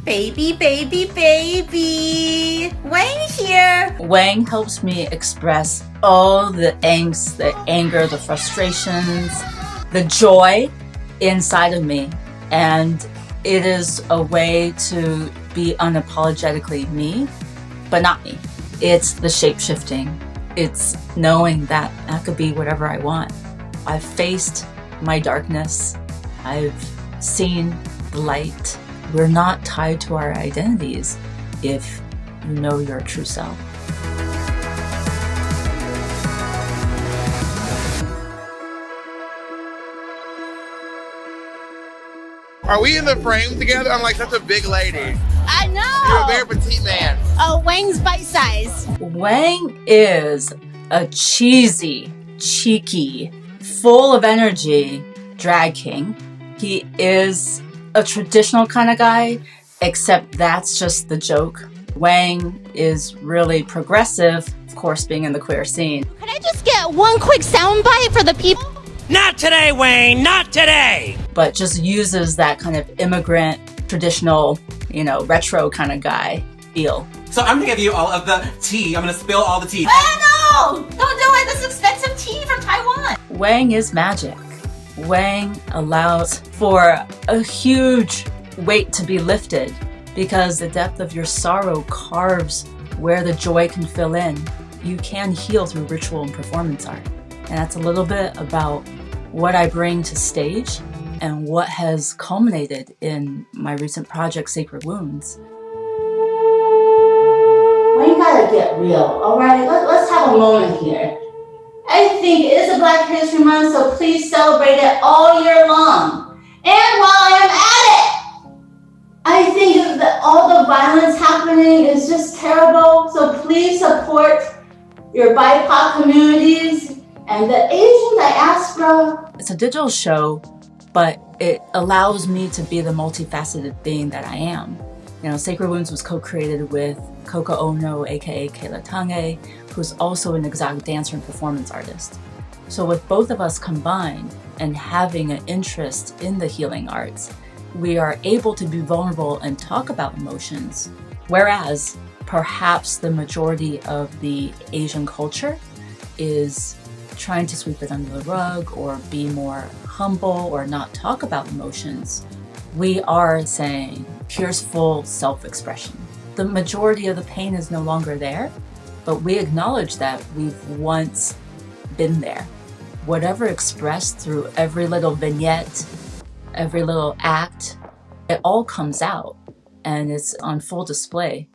Baby, baby, baby. Wang here. Wang helps me express all the angst, the anger, the frustrations, the joy inside of me. And it is a way to be unapologetically me, but not me. It's the shape-shifting. It's knowing that I could be whatever I want. I've faced my darkness. I've seen the light. We're not tied to our identities if you know your true self. Are we in the frame together? I'm like such a big lady. I know. You're a very petite man. Oh, Wang's bite-sized. Wang is a cheesy, cheeky, full of energy drag king. He is a traditional kind of guy, except that's just the joke. Wang is really progressive, of course, being in the queer scene. Can I just get one quick soundbite for the people? Not today, Wayne, not today! But just uses that kind of immigrant, traditional, retro kind of guy feel. So I'm gonna give you all of the tea. I'm gonna spill all the tea. Oh no! Don't do it! This is expensive tea from Taiwan. Wang is magic. Wang allows for a huge weight to be lifted because the depth of your sorrow carves where the joy can fill in. You can heal through ritual and performance art. And that's a little bit about what I bring to stage and what has culminated in my recent project, Sacred Wounds. We gotta get real, all right? Let's have a moment here. I think it is a Black History Month, so please celebrate it all year long. And while I am at it, I think that all the violence happening is just terrible, so please support your BIPOC communities and the Asian diaspora. It's a digital show, but it allows me to be the multifaceted being that I am. Sacred Wounds was co-created with Coco Ono, aka Kayla Tange, who's also an exotic dancer and performance artist. So with both of us combined and having an interest in the healing arts, we are able to be vulnerable and talk about emotions, whereas perhaps the majority of the Asian culture is trying to sweep it under the rug or be more humble or not talk about emotions. We are saying, here's full self-expression. The majority of the pain is no longer there, but we acknowledge that we've once been there. Whatever expressed through every little vignette, every little act, it all comes out and it's on full display.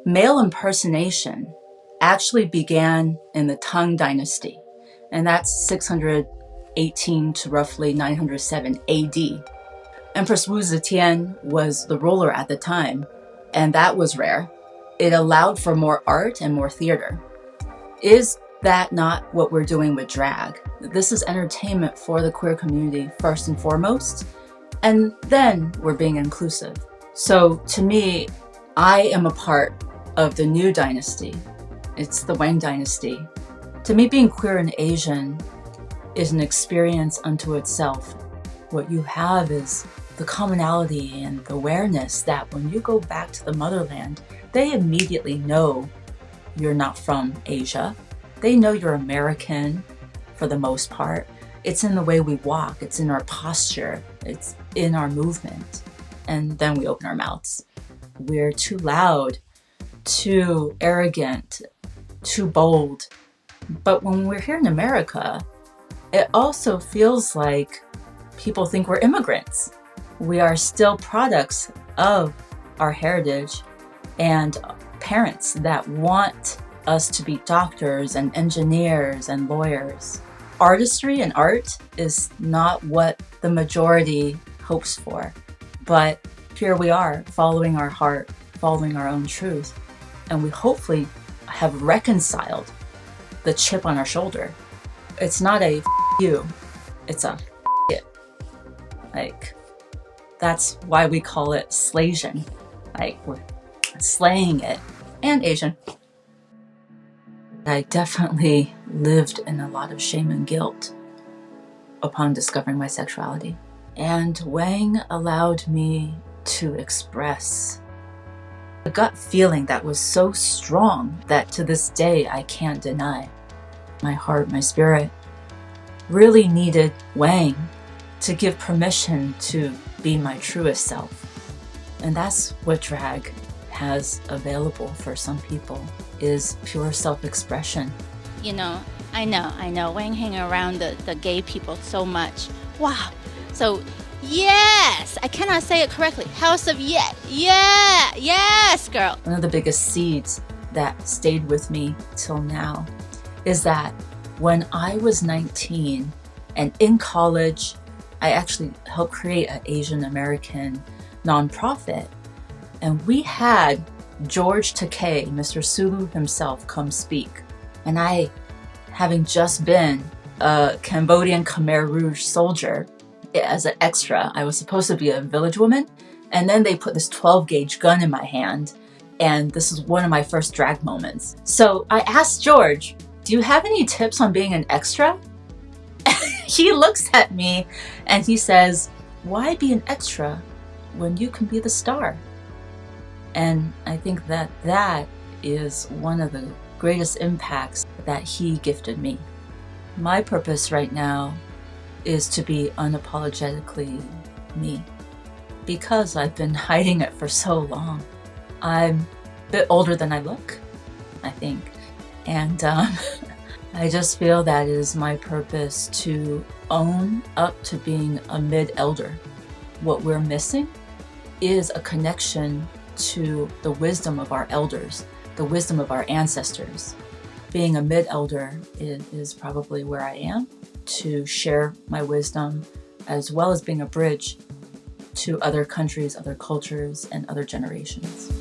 Male impersonation actually began in the Tang Dynasty, and that's 618 to roughly 907 AD. Empress Wu Zetian was the ruler at the time, and that was rare. It allowed for more art and more theater. Is that not what we're doing with drag? This is entertainment for the queer community first and foremost, and then we're being inclusive. So to me, I am a part of the new dynasty. It's the Wang dynasty. To me, being queer and Asian is an experience unto itself. What you have is the commonality and the awareness that when you go back to the motherland, they immediately know you're not from Asia. They know you're American for the most part. It's in the way we walk, it's in our posture, it's in our movement. And then we open our mouths. We're too loud, too arrogant, too bold. But when we're here in America, it also feels like people think we're immigrants. We are still products of our heritage and parents that want us to be doctors and engineers and lawyers. Artistry and art is not what the majority hopes for, but here we are following our heart, following our own truth, and we hopefully have reconciled the chip on our shoulder. It's not a you, it's a it. That's why we call it Slaysian. We're slaying it. And Asian. I definitely lived in a lot of shame and guilt upon discovering my sexuality. And Wang allowed me to express. A gut feeling that was so strong that to this day I can't deny. My heart, my spirit really needed Wang to give permission to be my truest self. And that's what drag has available for some people, is pure self-expression. You know, I know. Wang hang around the gay people so much. Wow. So, yes! I cannot say it correctly. House of yeah! Yes, girl! One of the biggest seeds that stayed with me till now is that when I was 19 and in college, I actually helped create an Asian American nonprofit. And we had George Takei, Mr. Sulu himself, come speak. And I, having just been a Cambodian Khmer Rouge soldier, as an extra, I was supposed to be a village woman. And then they put this 12-gauge gun in my hand. And this is one of my first drag moments. So I asked George, do you have any tips on being an extra? He looks at me and he says, why be an extra when you can be the star? And I think that that is one of the greatest impacts that he gifted me. My purpose right now is to be unapologetically me, because I've been hiding it for so long. I'm a bit older than I look, I think. And I just feel that it is my purpose to own up to being a mid-elder. What we're missing is a connection to the wisdom of our elders, the wisdom of our ancestors. Being a mid-elder is probably where I am, to share my wisdom, as well as being a bridge to other countries, other cultures, and other generations.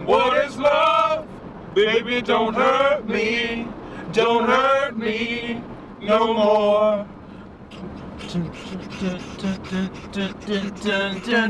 What is love? Baby, don't hurt me. Don't hurt me no more.